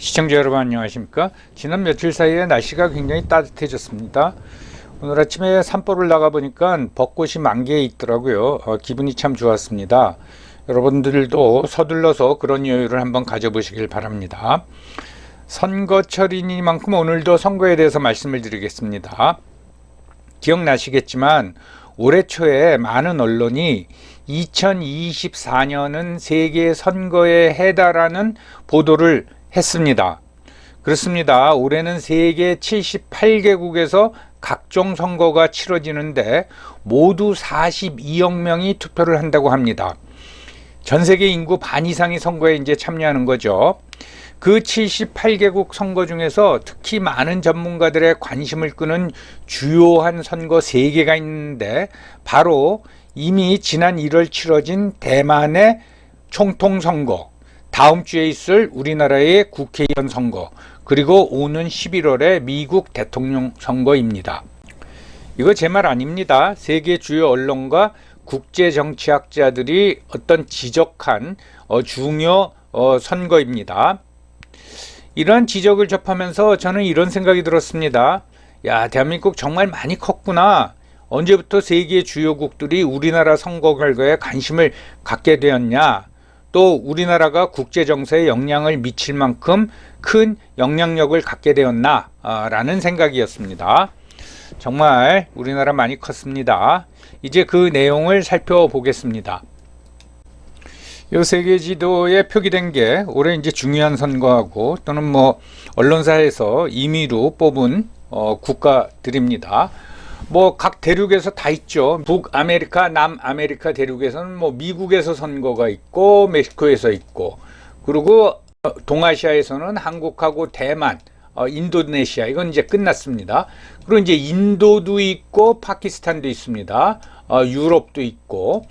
시청자 여러분 안녕하십니까? 지난 며칠 사이에 날씨가 굉장히 따뜻해졌습니다. 오늘 아침에 산보를 나가보니까 벚꽃이 만개에 있더라고요. 기분이 참 좋았습니다. 여러분들도 서둘러서 그런 여유를 한번 가져보시길 바랍니다. 선거철이니만큼 오늘도 선거에 대해서 말씀을 드리겠습니다. 기억나시겠지만 올해 초에 많은 언론이 2024년은 세계 선거의 해다라는 보도를 했습니다. 그렇습니다. 올해는 세계 78개국에서 각종 선거가 치러지는데 모두 42억 명이 투표를 한다고 합니다. 전 세계 인구 반 이상이 선거에 이제 참여하는 거죠. 그 78개국 선거 중에서 특히 많은 전문가들의 관심을 끄는 주요한 선거 3개가 있는데 바로 이미 지난 1월 치러진 대만의 총통선거, 다음 주에 있을 우리나라의 국회의원 선거, 그리고 오는 11월에 미국 대통령 선거입니다. 이거 제 말 아닙니다. 세계 주요 언론과 국제 정치학자들이 어떤 지적한 중요 선거입니다. 이러한 지적을 접하면서 저는 이런 생각이 들었습니다. 야, 대한민국 정말 많이 컸구나. 언제부터 세계 주요국들이 우리나라 선거 결과에 관심을 갖게 되었냐. 또 우리나라가 국제 정세에 영향을 미칠 만큼 큰 영향력을 갖게 되었나 라는 생각이었습니다. 정말 우리나라 많이 컸습니다. 이제 그 내용을 살펴보겠습니다. 이 세계 지도에 표기된 게 올해 이제 중요한 선거하고 또는 뭐 언론사에서 임의로 뽑은 국가들입니다. 뭐 각 대륙에서 다 있죠. 북아메리카, 남아메리카 대륙에서는 뭐 미국에서 선거가 있고 멕시코에서 있고, 그리고 동아시아에서는 한국하고 대만, 인도네시아 이건 이제 끝났습니다. 그리고 이제 인도도 있고 파키스탄도 있습니다. 유럽도 있고,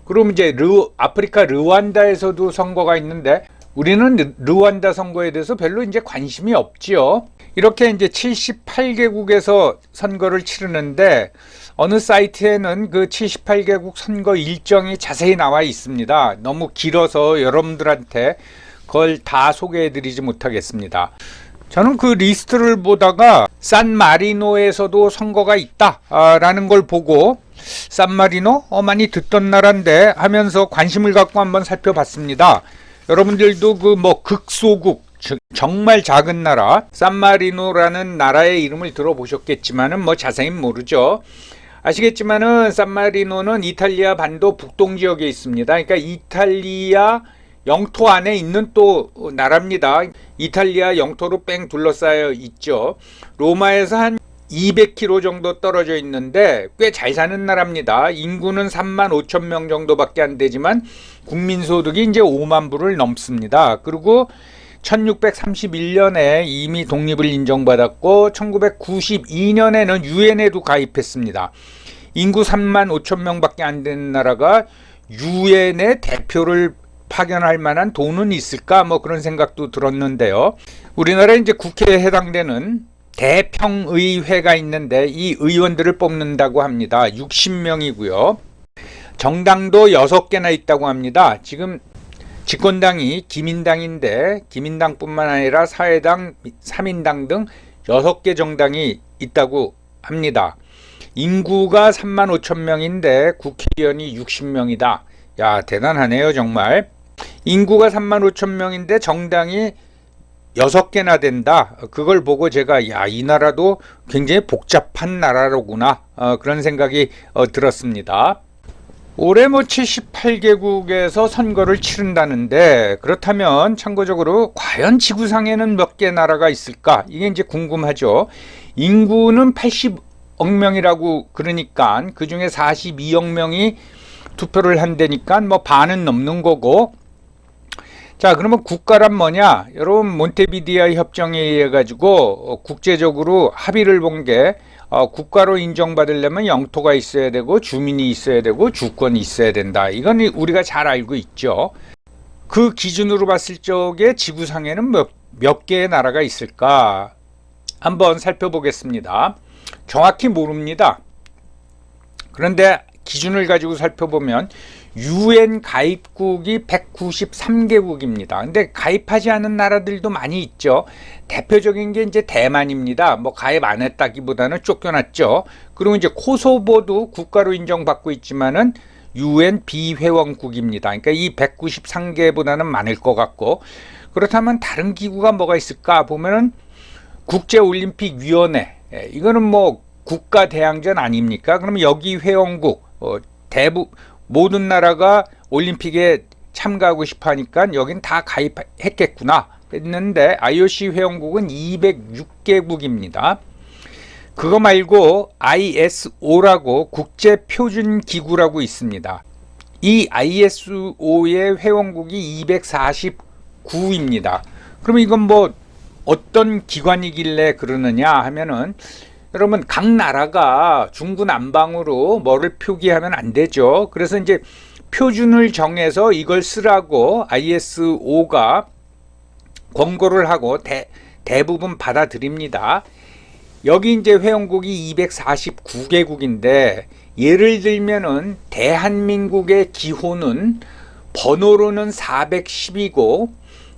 그럼 이제 아프리카 르완다에서도 선거가 있는데 우리는 르완다 선거에 대해서 별로 이제 관심이 없지요. 이렇게 이제 78개국에서 선거를 치르는데 어느 사이트에는 그 78개국 선거 일정이 자세히 나와 있습니다. 너무 길어서 여러분들한테 그걸 다 소개해드리지 못하겠습니다. 저는 그 리스트를 보다가 산마리노에서도 선거가 있다라는 걸 보고 산마리노? 많이 듣던 나라인데 하면서 관심을 갖고 한번 살펴봤습니다. 여러분들도 그 뭐 극소국, 정말 작은 나라 산마리노라는 나라의 이름을 들어보셨겠지만은 뭐 자세히는 모르죠. 아시겠지만은 산마리노는 이탈리아 반도 북동 지역에 있습니다. 그러니까 이탈리아 영토 안에 있는 또 나라입니다. 이탈리아 영토로 뺑 둘러싸여 있죠. 로마에서 한 200km 정도 떨어져 있는데 꽤 잘 사는 나라입니다. 인구는 3만 5천 명 정도밖에 안 되지만 국민소득이 이제 5만 불을 넘습니다. 그리고 1631년에 이미 독립을 인정받았고 1992년에는 유엔에도 가입했습니다. 인구 3만 5천 명밖에 안 되는 나라가 유엔의 대표를 파견할 만한 돈은 있을까? 뭐 그런 생각도 들었는데요. 우리나라에 이제 국회에 해당되는 대평의회가 있는데 이 의원들을 뽑는다고 합니다. 60명이고요. 정당도 6개나 있다고 합니다. 지금 집권당이 기민당인데 기민당뿐만 아니라 사회당, 3인당 등 6개 정당이 있다고 합니다. 인구가 3만 5천 명인데 국회의원이 60명이다. 야, 대단하네요 정말. 인구가 3만 5천 명인데 정당이 6개나 된다. 그걸 보고 제가 야, 이 나라도 굉장히 복잡한 나라로구나 그런 생각이 들었습니다. 올해 뭐 78개국에서 선거를 치른다는데 그렇다면 참고적으로 과연 지구상에는 몇 개 나라가 있을까? 이게 이제 궁금하죠. 인구는 80억 명이라고 그러니까 그 중에 42억 명이 투표를 한다니까 뭐 반은 넘는 거고. 자, 그러면 국가란 뭐냐? 여러분 몬테비디아 협정에 의해 가지고 국제적으로 합의를 본 게 국가로 인정받으려면 영토가 있어야 되고 주민이 있어야 되고 주권이 있어야 된다. 이건 우리가 잘 알고 있죠. 그 기준으로 봤을 적에 지구상에는 몇 개의 나라가 있을까? 한번 살펴보겠습니다. 정확히 모릅니다. 그런데 기준을 가지고 살펴보면 UN 가입국이 193개국입니다. 근데 가입하지 않은 나라들도 많이 있죠. 대표적인 게 이제 대만입니다. 뭐 가입 안 했다기보다는 쫓겨났죠. 그리고 이제 코소보도 국가로 인정받고 있지만은 UN 비회원국입니다. 그러니까 이 193개보다는 많을 것 같고, 그렇다면 다른 기구가 뭐가 있을까 보면은 국제올림픽위원회, 이거는 뭐 국가 대항전 아닙니까? 그러면 여기 회원국 모든 나라가 올림픽에 참가하고 싶어 하니까 여긴 다 가입했겠구나 했는데, IOC 회원국은 206개국입니다. 그거 말고 ISO라고 국제표준기구라고 있습니다. 이 ISO의 회원국이 249입니다. 그럼 이건 뭐 어떤 기관이길래 그러느냐 하면은, 여러분 각 나라가 중구난방으로 뭐를 표기하면 안 되죠. 그래서 이제 표준을 정해서 이걸 쓰라고 ISO가 권고를 하고 대부분 받아들입니다. 여기 이제 회원국이 249개국인데, 예를 들면은 대한민국의 기호는 번호로는 410이고,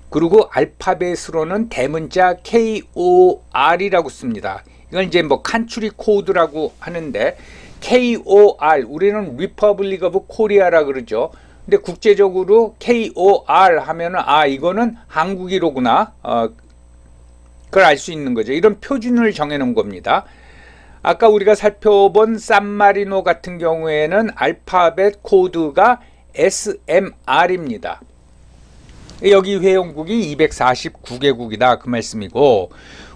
그리고 알파벳으로는 대문자 KOR이라고 씁니다. 이걸 이제 뭐 칸츄리 코드라고 하는데, KOR, 우리는 Republic of Korea라 그러죠. 근데 국제적으로 KOR 하면은 이거는 한국이로구나, 그걸 알 수 있는 거죠. 이런 표준을 정해놓은 겁니다. 아까 우리가 살펴본 산마리노 같은 경우에는 알파벳 코드가 SMR입니다. 여기 회원국이 249개국이다 그 말씀이고,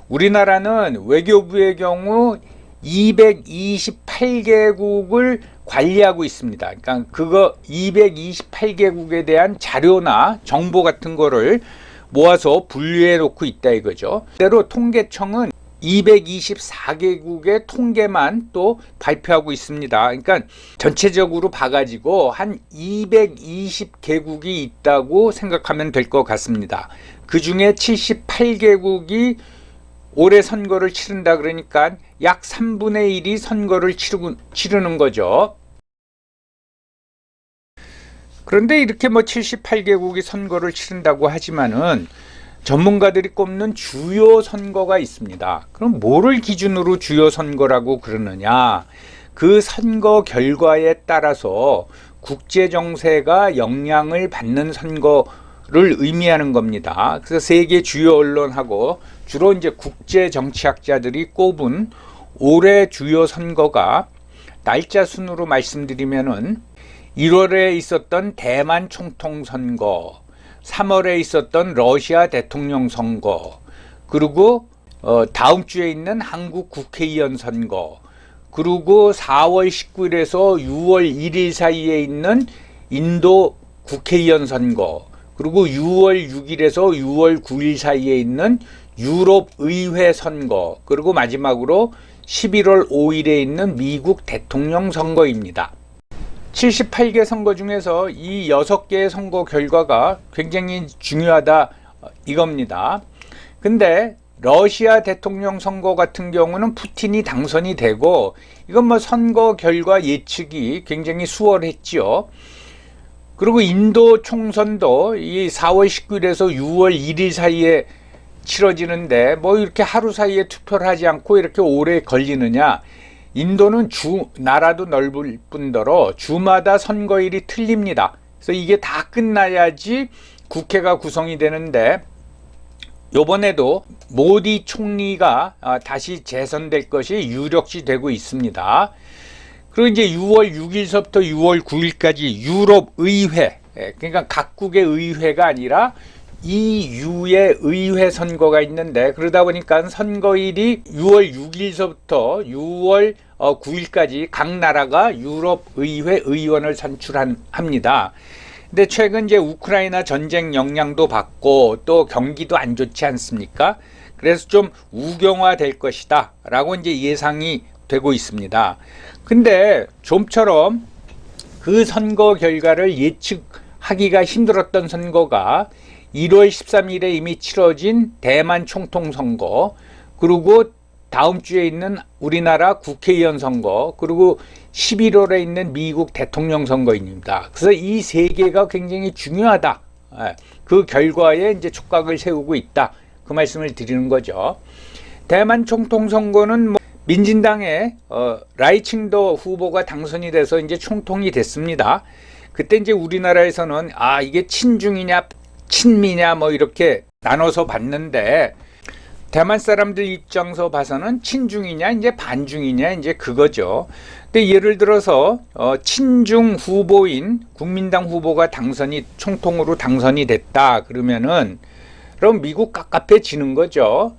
우리나라는 외교부의 경우 228개국을 관리하고 있습니다. 그러니까 그거 228개국에 대한 자료나 정보 같은 거를 모아서 분류해 놓고 있다 이거죠. 때로 통계청은 224개국의 통계만 또 발표하고 있습니다. 그러니까 전체적으로 봐가지고 한 220개국이 있다고 생각하면 될 것 같습니다. 그 중에 78개국이 올해 선거를 치른다 그러니까 약 3분의 1이 선거를 치르는 거죠. 그런데 이렇게 뭐 78개국이 선거를 치른다고 하지만은 전문가들이 꼽는 주요 선거가 있습니다. 그럼 뭐를 기준으로 주요 선거라고 그러느냐? 그 선거 결과에 따라서 국제 정세가 영향을 받는 선거를 의미하는 겁니다. 그래서 세계 주요 언론하고 주로 이제 국제 정치학자들이 꼽은 올해 주요 선거가, 날짜 순으로 말씀드리면은 1월에 있었던 대만 총통 선거, 3월에 있었던 러시아 대통령 선거, 그리고 다음 주에 있는 한국 국회의원 선거, 그리고 4월 19일에서 6월 1일 사이에 있는 인도 국회의원 선거, 그리고 6월 6일에서 6월 9일 사이에 있는 유럽 의회 선거, 그리고 마지막으로 11월 5일에 있는 미국 대통령 선거입니다. 78개 선거 중에서 이 6개의 선거 결과가 굉장히 중요하다 이겁니다. 근데 러시아 대통령 선거 같은 경우는 푸틴이 당선이 되고, 이건 뭐 선거 결과 예측이 굉장히 수월했죠. 그리고 인도 총선도 이 4월 19일에서 6월 1일 사이에 치러지는데, 뭐 이렇게 하루 사이에 투표를 하지 않고 이렇게 오래 걸리느냐? 인도는 나라도 넓을 뿐더러 주마다 선거일이 틀립니다. 그래서 이게 다 끝나야지 국회가 구성이 되는데, 이번에도 모디 총리가 다시 재선될 것이 유력시 되고 있습니다. 그리고 이제 6월 6일서부터 6월 9일까지 유럽 의회, 그러니까 각국의 의회가 아니라 EU의 의회 선거가 있는데, 그러다 보니까 선거일이 6월 6일서부터 6월 9일까지 각 나라가 유럽 의회 의원을 선출합니다. 근데 최근 이제 우크라이나 전쟁 영향도 받고 또 경기도 안 좋지 않습니까? 그래서 좀 우경화될 것이다 라고 이제 예상이 되고 있습니다. 근데 좀처럼 그 선거 결과를 예측하기가 힘들었던 선거가 1월 13일에 이미 치러진 대만 총통 선거, 그리고 다음 주에 있는 우리나라 국회의원 선거, 그리고 11월에 있는 미국 대통령 선거입니다. 그래서 이 세 개가 굉장히 중요하다. 그 결과에 이제 촉각을 세우고 있다. 그 말씀을 드리는 거죠. 대만 총통 선거는 민진당의 라이칭더 후보가 당선이 돼서 이제 총통이 됐습니다. 그때 이제 우리나라에서는 이게 친중이냐 친미냐 이렇게 나눠서 봤는데, 대만 사람들 입장에서 봐서는 친중이냐 이제 반중이냐 이제 그거죠. 근데 예를 들어서 친중 후보인 국민당 후보가 총통으로 당선이 됐다 그러면은 그럼 미국 깝깝해지는 거죠.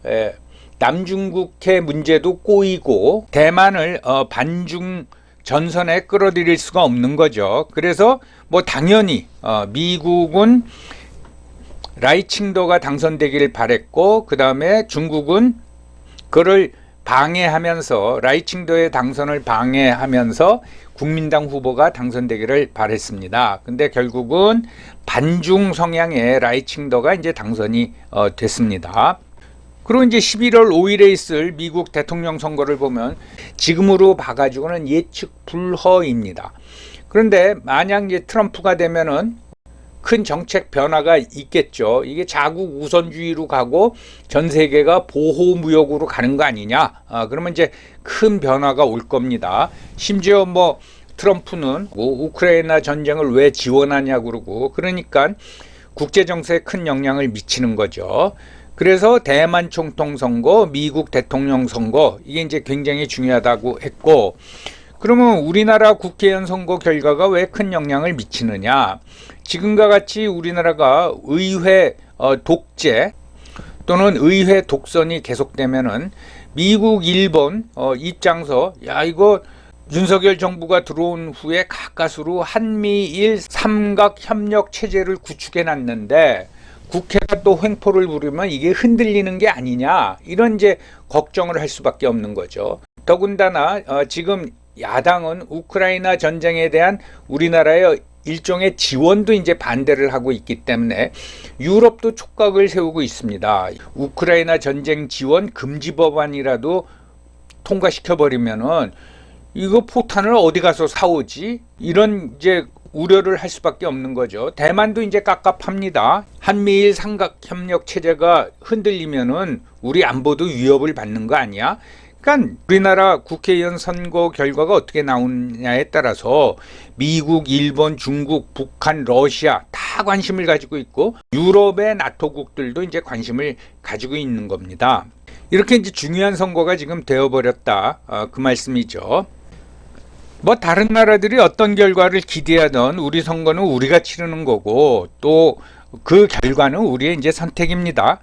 남중국해 문제도 꼬이고 대만을 반중 전선에 끌어들일 수가 없는 거죠. 그래서 당연히 미국은 라이칭더가 당선되기를 바랬고, 그 다음에 중국은 그를 방해하면서 라이칭더의 당선을 방해하면서 국민당 후보가 당선되기를 바랬습니다. 근데 결국은 반중 성향의 라이칭더가 이제 당선이 됐습니다. 그리고 이제 11월 5일에 있을 미국 대통령 선거를 보면 지금으로 봐가지고는 예측 불허입니다. 그런데 만약 이제 트럼프가 되면은 큰 정책 변화가 있겠죠. 이게 자국 우선주의로 가고 전 세계가 보호무역으로 가는 거 아니냐. 그러면 이제 큰 변화가 올 겁니다. 심지어 트럼프는 우크라이나 전쟁을 왜 지원하냐 그러고, 그러니까 국제 정세에 큰 영향을 미치는 거죠. 그래서 대만 총통 선거, 미국 대통령 선거, 이게 이제 굉장히 중요하다고 했고, 그러면 우리나라 국회의원 선거 결과가 왜 큰 영향을 미치느냐? 지금과 같이 우리나라가 의회 독재 또는 의회 독선이 계속되면은 미국, 일본 입장에서 이거 윤석열 정부가 들어온 후에 가까스로 한미일 삼각 협력 체제를 구축해 놨는데 국회가 또 횡포를 부리면 이게 흔들리는 게 아니냐, 이런 이제 걱정을 할 수밖에 없는 거죠. 더군다나 지금 야당은 우크라이나 전쟁에 대한 우리나라의 일종의 지원도 이제 반대를 하고 있기 때문에 유럽도 촉각을 세우고 있습니다. 우크라이나 전쟁 지원 금지 법안이라도 통과시켜 버리면은 이거 포탄을 어디 가서 사오지? 이런 이제 우려를 할 수밖에 없는 거죠. 대만도 이제 깝깝합니다. 한미일 삼각협력 체제가 흔들리면은 우리 안보도 위협을 받는 거 아니야? 그러니까 우리나라 국회의원 선거 결과가 어떻게 나오느냐에 따라서 미국, 일본, 중국, 북한, 러시아 다 관심을 가지고 있고 유럽의 나토국들도 이제 관심을 가지고 있는 겁니다. 이렇게 이제 중요한 선거가 지금 되어버렸다, 그 말씀이죠. 다른 나라들이 어떤 결과를 기대하던 우리 선거는 우리가 치르는 거고, 또 그 결과는 우리의 이제 선택입니다.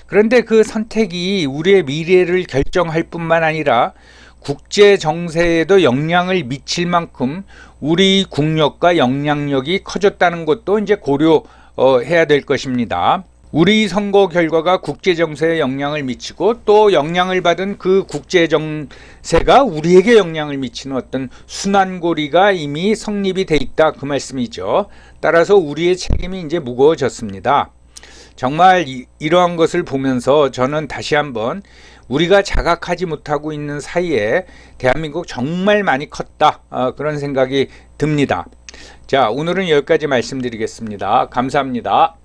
그런데 그 선택이 우리의 미래를 결정할 뿐만 아니라 국제 정세에도 영향을 미칠 만큼 우리 국력과 영향력이 커졌다는 것도 이제 고려해야 될 것입니다. 우리 선거 결과가 국제 정세에 영향을 미치고 또 영향을 받은 그 국제 정세가 우리에게 영향을 미치는 어떤 순환고리가 이미 성립이 돼 있다, 그 말씀이죠. 따라서 우리의 책임이 이제 무거워졌습니다. 정말 이러한 것을 보면서 저는 다시 한번 우리가 자각하지 못하고 있는 사이에 대한민국 정말 많이 컸다, 그런 생각이 듭니다. 자, 오늘은 여기까지 말씀드리겠습니다. 감사합니다.